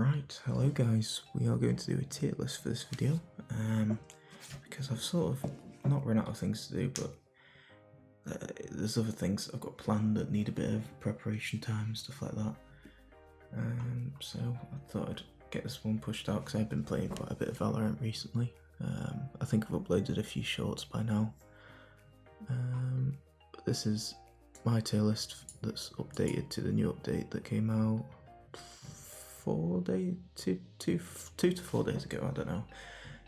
Right, hello guys, we are going to do a tier list for this video, because I've sort of not run out of things to do, but there's other things I've got planned that need a bit of preparation time, stuff like that. So I thought I'd get this one pushed out because I've been playing quite a bit of Valorant recently. I think I've uploaded a few shorts by now. But this is my tier list that's updated to the new update that came out 2 to 4 days ago, I don't know.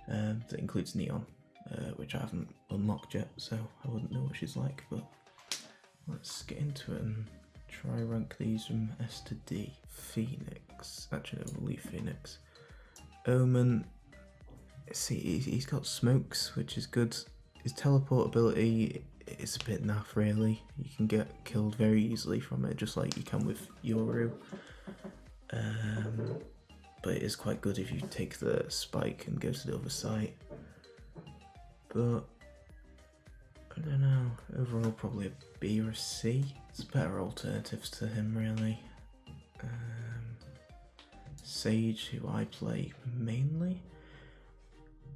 That includes Neon, which I haven't unlocked yet, so I wouldn't know what she's like, but let's get into it and try rank these from S to D. Phoenix, actually no, we'll leave Phoenix. Omen, see, he's got smokes, which is good. His teleport ability is a bit naff really. You can get killed very easily from it, just like you can with Yoru. But it is quite good if you take the spike and go to the other site. But I don't know, overall probably a B or a C. It's better alternatives to him really. Sage, who I play mainly,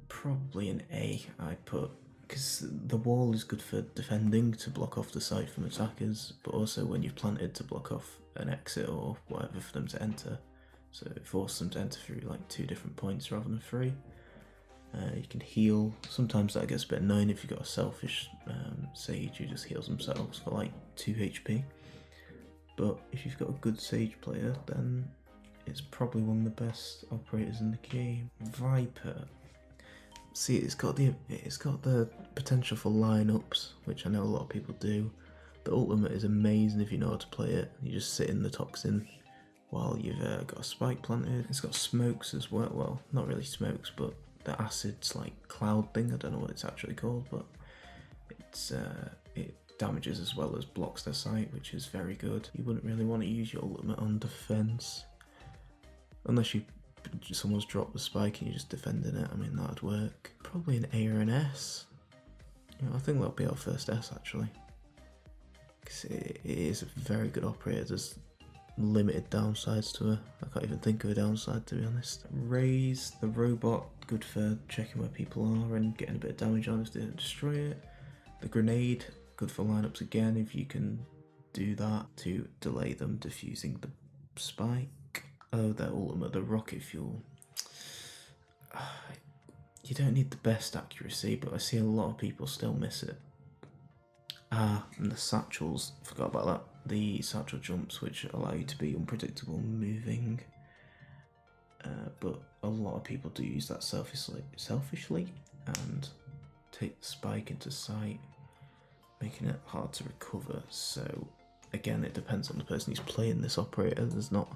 probably an A I'd put, because the wall is good for defending to block off the site from attackers, but also when you've planted to block off an exit or whatever for them to enter. So it forces them to enter through like 2 different points rather than 3. You can heal. Sometimes that gets a bit annoying if you've got a selfish Sage who just heals themselves for like 2 HP. But if you've got a good Sage player, then it's probably one of the best operators in the game. Viper. See, it's got the potential for lineups, which I know a lot of people do. The ultimate is amazing if you know how to play it. You just sit in the toxin while you've got a spike planted. It's got smokes as well. Well, not really smokes, but the acid's like cloud thing. I don't know what it's actually called, but it damages as well as blocks their sight, which is very good. You wouldn't really want to use your ultimate on defense unless someone's dropped the spike and you're just defending it. I mean, that'd work. Probably an A or an S. You know, I think that'll be our first S actually, because it is a very good operator. There's limited downsides to her. I can't even think of a downside, to be honest. Raze, the robot, good for checking where people are and getting a bit of damage on if they don't destroy it. The grenade, good for lineups again if you can do that to delay them defusing the spike. Oh, their ultimate, the rocket fuel. You don't need the best accuracy, but I see a lot of people still miss it. And the satchels, forgot about that. The satchel jumps, which allow you to be unpredictable moving. But a lot of people do use that selfishly and take the spike into sight, making it hard to recover. So again, it depends on the person who's playing this operator. There's not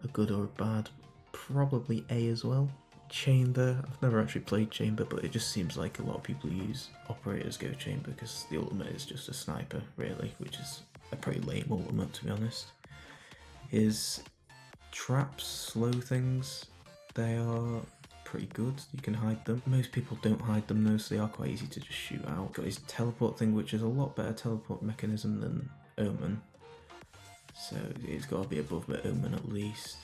a good or a bad. Probably A as well. Chamber, I've never actually played Chamber, but it just seems like a lot of people use operators go Chamber because the ultimate is just a sniper really, which is a pretty lame ultimate, to be honest. His traps, slow things, they are pretty good. You can hide them. Most people don't hide them though, so they are quite easy to just shoot out. Got his teleport thing, which is a lot better teleport mechanism than Omen, so it's got to be above the Omen at least.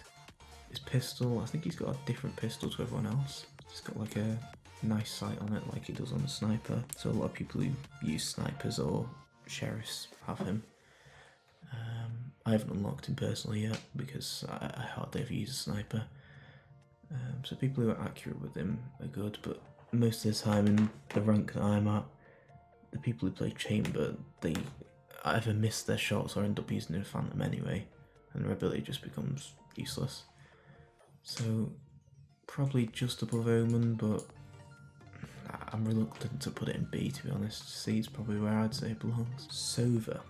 His pistol, I think he's got a different pistol to everyone else. He's got like a nice sight on it like he does on the sniper, so a lot of people who use snipers or sheriffs have him. I haven't unlocked him personally yet because I hardly ever use a sniper. So people who are accurate with him are good, but most of the time in the rank that I'm at, the people who play Chamber, they either miss their shots or end up using a Phantom anyway, and their ability just becomes useless. So probably just above Omen, but I'm reluctant to put it in B, to be honest. C is probably where I'd say it belongs. Sova,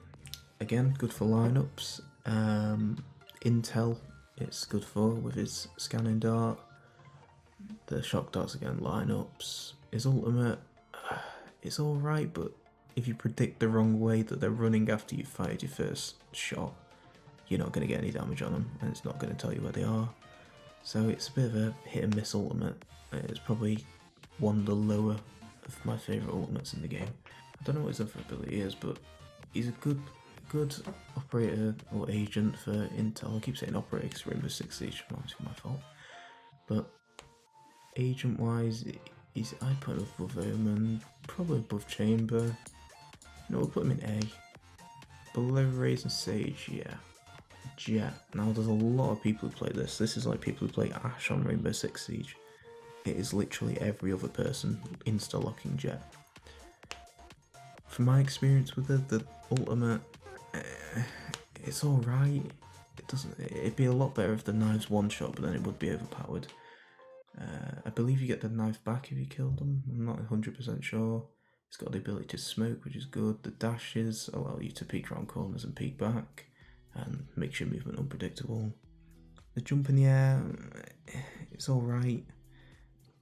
again, good for lineups. Intel, it's good for with his scanning dart. The shock darts again, lineups. His ultimate, it's alright, but if you predict the wrong way that they're running after you fired your first shot, you're not going to get any damage on them, and it's not going to tell you where they are. So it's a bit of a hit and miss ultimate. It's probably one of the lower of my favourite ultimates in the game. I don't know what his other ability is, but he's a good good operator or agent for Intel. I keep saying operator because Rainbow Six Siege, obviously my fault. But agent wise, I put him above Omen, probably above Chamber. No, we'll put him in A. Below Raze and Sage, yeah. Jet. Now there's a lot of people who play this. This is like people who play Ashe on Rainbow Six Siege. It is literally every other person insta-locking Jet. From my experience with the ultimate, it's alright. It'd be a lot better if the knife's one shot, but then it would be overpowered. I believe you get the knife back if you kill them. I'm not 100% sure. It's got the ability to smoke, which is good. The dashes allow you to peek around corners and peek back, and makes your movement unpredictable. The jump in the air, it's alright.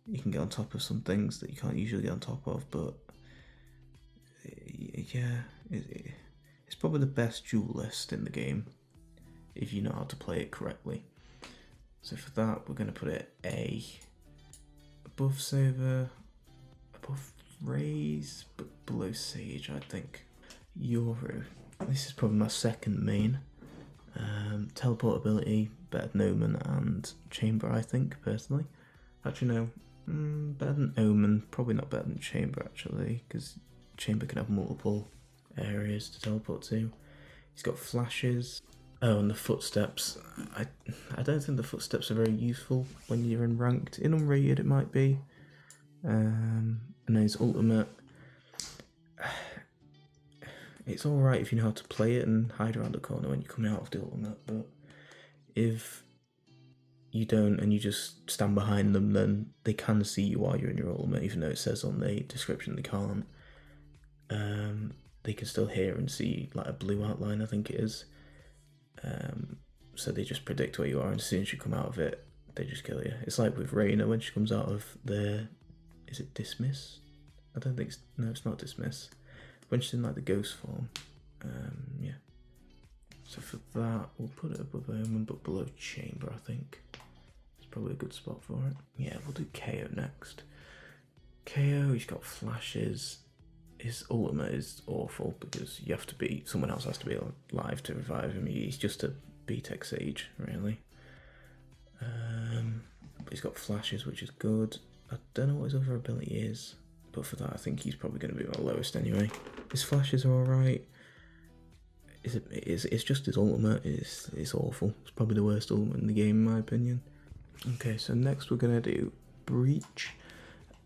You can get on top of some things that you can't usually get on top of, but yeah, it's probably the best duelist in the game if you know how to play it correctly. So for that, we're going to put it A. Above Saber, above Raze, but below Sage, I think. Yoru. This is probably my second main. Teleport ability, better than Omen and Chamber, I think, personally. Actually, no. Better than Omen, probably not better than Chamber, actually, because Chamber can have multiple areas to teleport to. He's got flashes. Oh, and the footsteps. I don't think the footsteps are very useful when you're in ranked. In unrated, it might be. And then his ultimate. It's alright if you know how to play it and hide around the corner when you come out of the ultimate, but if you don't and you just stand behind them, then they can see you while you're in your ultimate, even though it says on the description they can't. They can still hear and see like a blue outline, I think it is. So they just predict where you are, and as soon as you come out of it, they just kill you. It's like with Reyna when she comes out of is it Dismiss? I don't think it's not Dismiss. When she's in like the ghost form, yeah. So for that, we'll put it above Omen, but below Chamber, I think. It's probably a good spot for it. Yeah, we'll do KO next. KO, he's got flashes. His ultimate is awful because someone else has to be alive to revive him. He's just a BTEC Sage, really. But he's got flashes, which is good. I don't know what his other ability is, but for that, I think he's probably going to be my lowest anyway. His flashes are alright. It's just his ultimate is awful. It's probably the worst ultimate in the game, in my opinion. Okay, so next we're going to do Breach.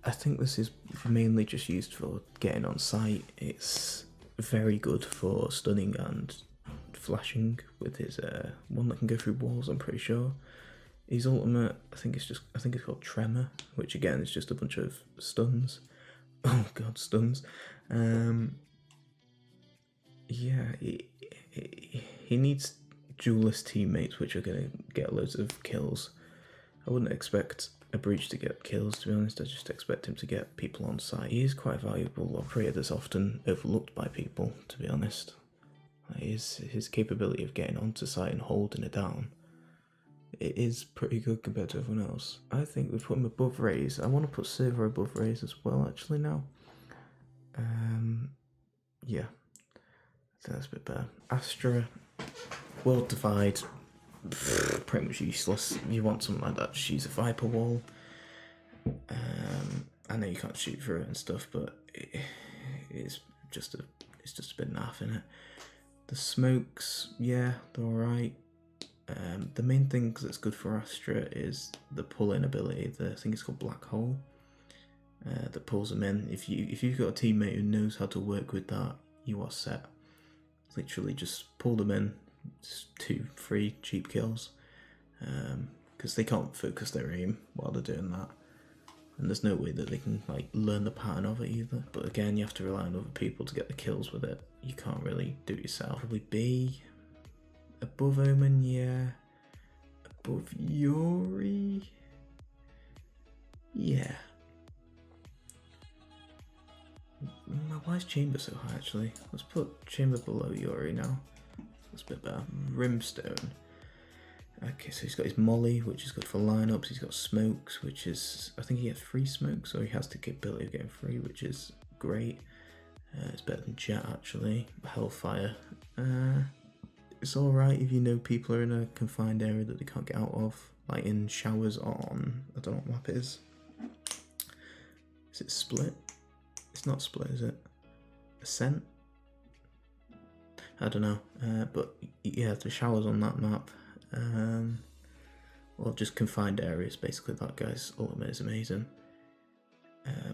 I think this is mainly just used for getting on site. It's very good for stunning and flashing with his one that can go through walls, I'm pretty sure. His ultimate, I think it's called Tremor, which again is just a bunch of stuns. Oh god, stuns. Yeah, he needs duelist teammates which are going to get loads of kills. I wouldn't expect a Breach to get kills, to be honest. I just expect him to get people on site. He is quite a valuable operator that's often overlooked by people, to be honest. His capability of getting onto site and holding it down, it is pretty good compared to everyone else. I think we put him above Raze. I want to put Silver above Raze as well, actually, now. Yeah, I think that's a bit better. Astra, World Divide, pretty much useless. If you want something like that, just use a Viper Wall. I know you can't shoot through it and stuff, but it's just a bit naff in it. The smokes, yeah, they're alright. The main thing that's good for Astra is the pull-in ability. I think it's called Black Hole. That pulls them in. If you've got a teammate who knows how to work with that, you are set. Literally just pull them in. Just 2-3 cheap kills, because they can't focus their aim while they're doing that, and there's no way that they can like learn the pattern of it either. But again, you have to rely on other people to get the kills with it. You can't really do it yourself. Probably B. Above Omen, yeah. Above Yuri, yeah. Why is Chamber so high, actually? Let's put Chamber below Yuri now. That's a bit better. Brimstone. Okay, so he's got his Molly, which is good for lineups. He's got smokes, which is, I think he gets 3 smokes, so he has the capability of getting 3, which is great. It's better than Jet actually. Hellfire. It's alright if you know people are in a confined area that they can't get out of. Like in showers on, I don't know what map it is. Is it Split? It's not Split, is it? Ascent? I don't know. But yeah, the showers on that map. Or just confined areas, basically that guy's ultimate is amazing.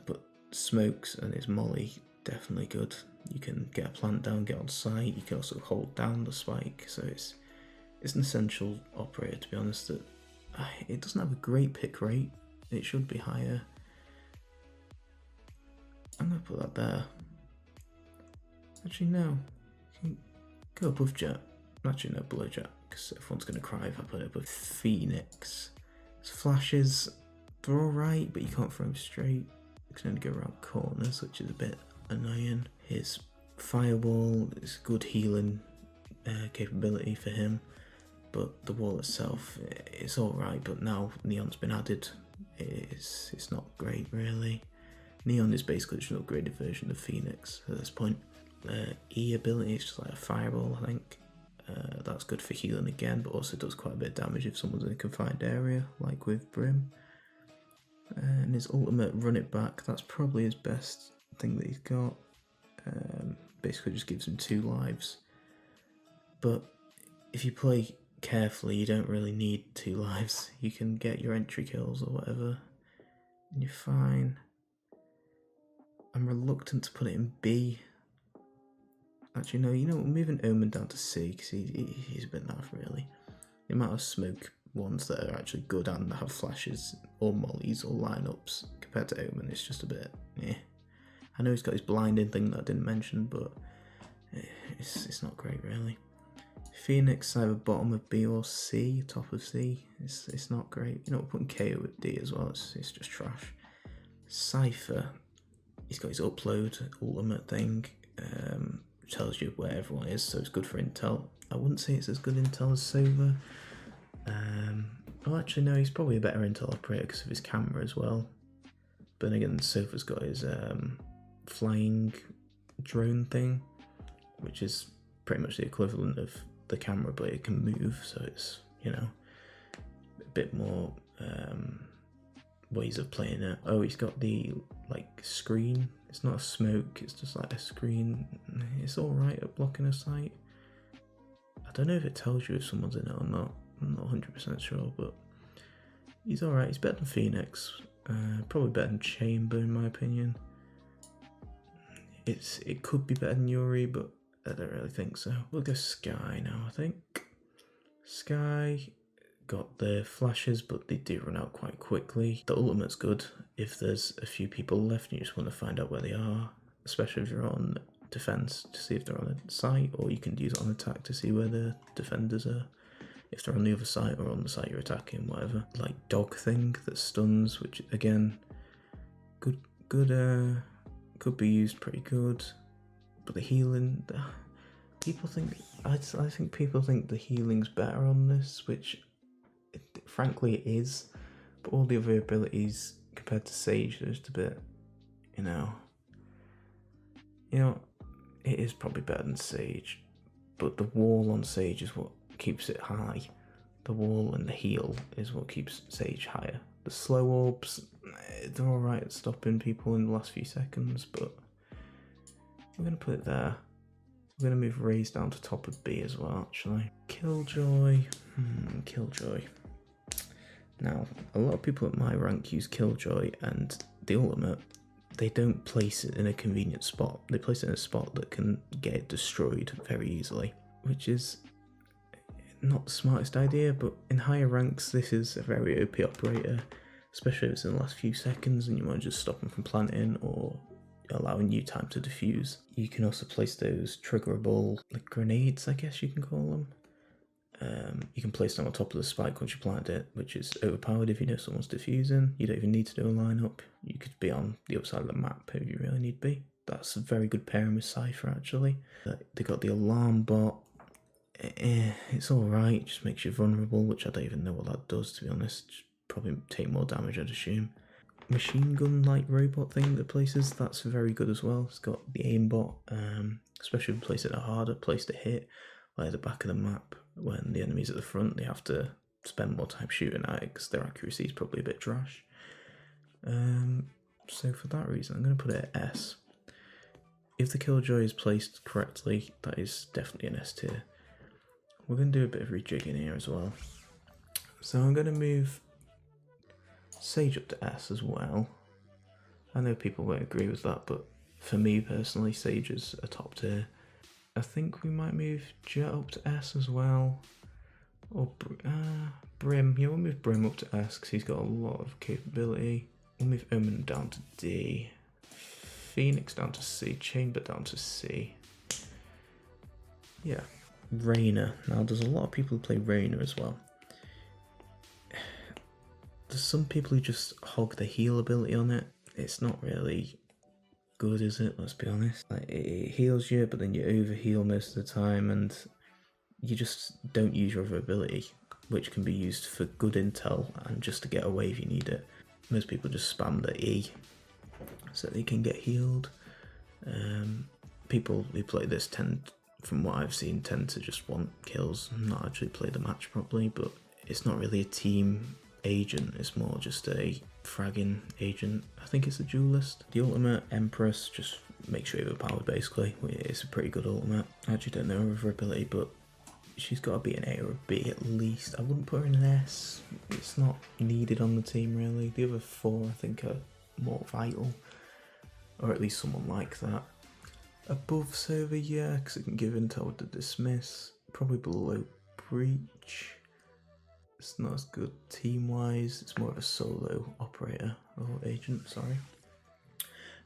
But smokes and his molly, definitely good. You can get a plant down, get on site, you can also hold down the spike, so it's an essential operator, to be honest. That it doesn't have a great pick rate, it should be higher. I'm going to put that there. Actually no, you can go above Jet. Actually no, below Jet, because everyone's going to cry if I put it above Phoenix. His flashes, they're alright, but you can't throw them straight. You can only go around corners, which is a bit annoying. His fireball is good healing capability for him, but the wall itself is alright, but now Neon's been added, it's not great really. Neon is basically just an upgraded version of Phoenix at this point. E ability is just like a fireball, I think. That's good for healing again, but also does quite a bit of damage if someone's in a confined area, like with Brim. And his ultimate, Run It Back, that's probably his best thing that he's got. Basically just gives him 2 lives. But if you play carefully, you don't really need 2 lives. You can get your entry kills or whatever, and you're fine. I'm reluctant to put it in B. Actually, no, you know what, we're moving Omen down to C, because he's a bit naff, really. The amount of smoke ones that are actually good and have flashes or mollies or lineups compared to Omen, it's just a bit, eh. I know he's got his blinding thing that I didn't mention, but it's not great, really. Phoenix, either bottom of B or C, top of C, it's not great. You know, we're putting KO at D as well, it's just trash. Cypher, he's got his upload ultimate thing, tells you where everyone is, so it's good for intel. I wouldn't say it's as good intel as Sova. Well, actually no, he's probably a better intel operator because of his camera as well. But then again, Sova's got his flying drone thing, which is pretty much the equivalent of the camera, but it can move, so it's, you know, a bit more ways of playing it. Oh, he's got the like screen. It's not a smoke, it's just like a screen. It's alright at blocking a site. I don't know if it tells you if someone's in it or not. I'm not 100% sure, but he's alright. He's better than Phoenix. Probably better than Chamber in my opinion. It could be better than Yuri, but I don't really think so. We'll go Sky now, I think. Sky got the flashes, but they do run out quite quickly. The ultimate's good if there's a few people left and you just want to find out where they are, especially if you're on defense to see if they're on a site, or you can use it on attack to see where the defenders are, if they're on the other site or on the site you're attacking, whatever. Like dog thing that stuns, which again, good could be used pretty good. But the healing, people think, I think people think the healing's better on this, which frankly it is, but all the other abilities compared to Sage, they're just a bit, you know, it is probably better than Sage, but the wall on Sage is what keeps it high. The wall and the heal is what keeps Sage higher. The slow orbs, they're alright at stopping people in the last few seconds, but we're going to put it there. We're going to move Raze down to top of B as well, actually. Killjoy. Killjoy. Now, a lot of people at my rank use Killjoy, and the ultimate, they don't place it in a convenient spot. They place it in a spot that can get it destroyed very easily, which is not the smartest idea, but in higher ranks, this is a very OP operator, especially if it's in the last few seconds and you want to just stop them from planting or allowing you time to defuse. You can also place those triggerable like grenades, I guess you can call them. You can place them on top of the spike once you plant it, which is overpowered if you know someone's defusing. You don't even need to do a lineup. You could be on the other side of the map if you really need be. That's a very good pairing with Cypher, actually. They got the alarm bot. It's alright, just makes you vulnerable, which I don't even know what that does, to be honest. Just probably take more damage, I'd assume. machine gun like robot thing that places, that's very good as well. It's got the aimbot, especially if you place it a harder place to hit, like at the back of the map. When the enemy's at the front, they have to spend more time shooting at it because their accuracy is probably a bit trash. So for that reason, I'm going to put it at S. If the Killjoy is placed correctly, that is definitely an S tier. We're going to do a bit of rejigging here as well. So I'm going to move Sage up to S as well. I know people won't agree with that, but for me personally, Sage is a top tier. I think we might move Jet up to S as well. Or Brim. Yeah, we'll move Brim up to S because he's got a lot of capability. We'll move Omen down to D. Phoenix down to C. Chamber down to C. Yeah. Reyna. Now, there's a lot of people who play Reyna as well. There's some people who just hog the heal ability on it. It's not really good, is it? Let's be honest. Like, it heals you, but then you overheal most of the time, and you just don't use your other ability, which can be used for good intel and just to get away if you need it. Most people just spam the E so they can get healed. People who play this tend, from what I've seen, tend to just want kills and not actually play the match properly, but it's not really a team agent, it's more just a fragging agent. I think it's a duelist. The ultimate Empress just makes you overpowered basically. It's a pretty good ultimate. I actually don't know her ability, but she's got to be an A or a B at least. I wouldn't put her in an S. It's not needed on the team really. The other four I think are more vital, or at least someone like that. Above Server, yeah, because it can give intel with the dismiss. Probably below Breach. It's not as good team-wise. It's more of a solo operator, or agent, sorry.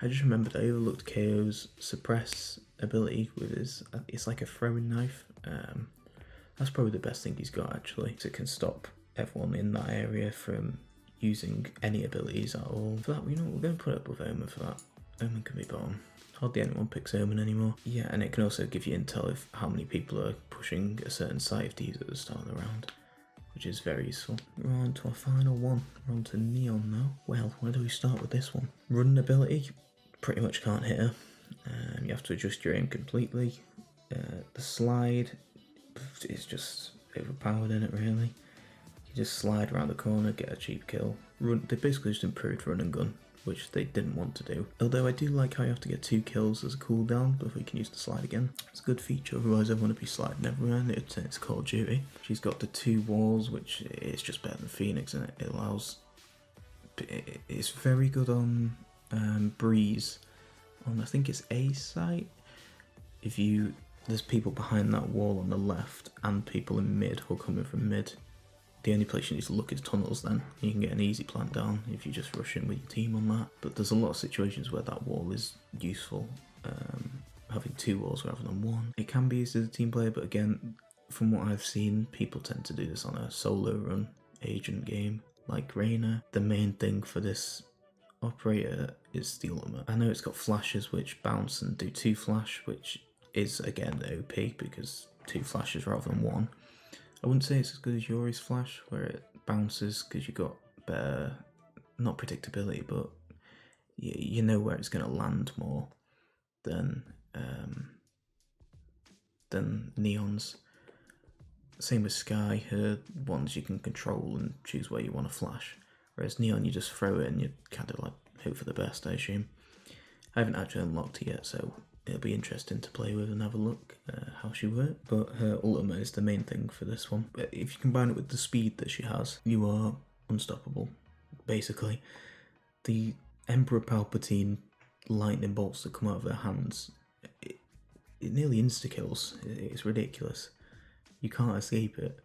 I just remembered I overlooked KO's suppress ability with his, it's like a throwing knife. That's probably the best thing he's got actually. So it can stop everyone in that area from using any abilities at all. For that, you know, we're going to put it up with Omen for that. Omen can be bottom. Hardly anyone picks Omen anymore. Yeah, and it can also give you intel of how many people are pushing a certain site to use at the start of the round, which is very useful. We're on to our final one. We're on to Neon now. Well, where do we start with this one? Run ability, pretty much can't hit her. You have to adjust your aim completely. The slide is just overpowered in it really. You just slide around the corner, get a cheap kill. They basically just improved run and gun, which they didn't want to do. Although I do like how you have to get 2 kills as a cooldown before you can use the slide again. It's a good feature, otherwise I want to be sliding everywhere and it's Call of Duty. She's got the 2 walls, which is just better than Phoenix, and it allows... It's very good on Breeze. On, I think it's A site. If you... There's people behind that wall on the left and people in mid who are coming from mid. The only place you need to look is tunnels then. You can get an easy plant down if you just rush in with your team on that. But there's a lot of situations where that wall is useful. Having 2 walls rather than 1. It can be used as a team player, but again, from what I've seen, people tend to do this on a solo run agent game like Reyna. The main thing for this operator is the ultimate. I know it's got flashes which bounce and do 2 flash, which is again OP because 2 flashes rather than 1. I wouldn't say it's as good as Yuri's flash, where it bounces because you got better, not predictability, but you know where it's going to land more than Neon's. Same with Sky, her ones you can control and choose where you want to flash, whereas Neon you just throw it and you kind of like hope for the best, I assume. I haven't actually unlocked it yet, so it'll be interesting to play with and have a look how she works. But her ultimate is the main thing for this one. But if you combine it with the speed that she has, you are unstoppable, basically. The Emperor Palpatine lightning bolts that come out of her hands, it nearly insta-kills. It's ridiculous. You can't escape it.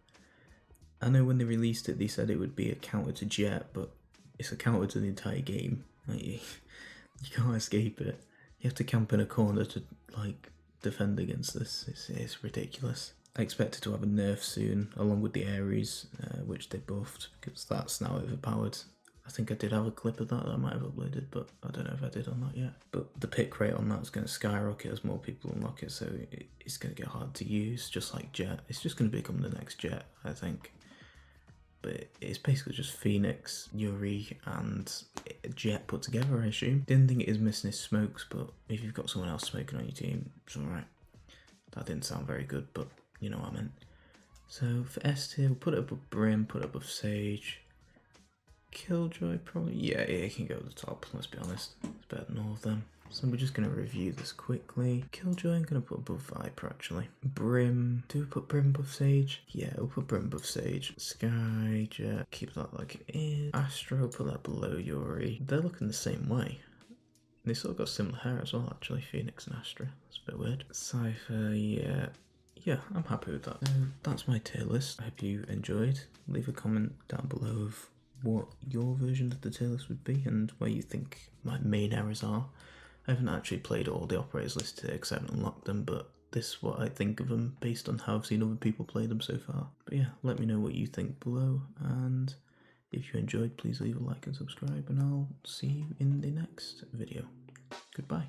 I know when they released it, they said it would be a counter to Jet, but it's a counter to the entire game. Like, you can't escape it. You have to camp in a corner to like defend against this. It's ridiculous. I expect it to have a nerf soon, along with the Ares, which they buffed, because that's now overpowered. I think I did have a clip of that I might have uploaded, but I don't know if I did or not yet. But the pick rate on that is going to skyrocket as more people unlock it, so it's going to get hard to use, just like Jet. It's just going to become the next Jet, I think. but it's basically just Phoenix, Yuri, and Jet put together, I assume. The only thing it is missing is smokes, but if you've got someone else smoking on your team, it's alright. That didn't sound very good, but you know what I meant. So for S tier, we'll put it above Brim, put it above Sage. Killjoy, probably, yeah, it can go at the top, let's be honest. It's better than all of them. So we're just going to review this quickly. Killjoy I'm going to put above Viper, actually. Brim, do we put Brim above Sage? Yeah, we'll put Brim above Sage. Jet, keep that like it is. Astro, put that below Yuri. They're looking the same way. They sort of got similar hair as well, actually, Phoenix and Astra. That's a bit weird. Cypher, yeah, I'm happy with that. So that's my tier list. I hope you enjoyed. Leave a comment down below of what your version of the tier list would be and where you think my main errors are. I haven't actually played all the operators listed here because I haven't unlocked them, but this is what I think of them based on how I've seen other people play them so far. But yeah, let me know what you think below, and if you enjoyed, please leave a like and subscribe, and I'll see you in the next video. Goodbye.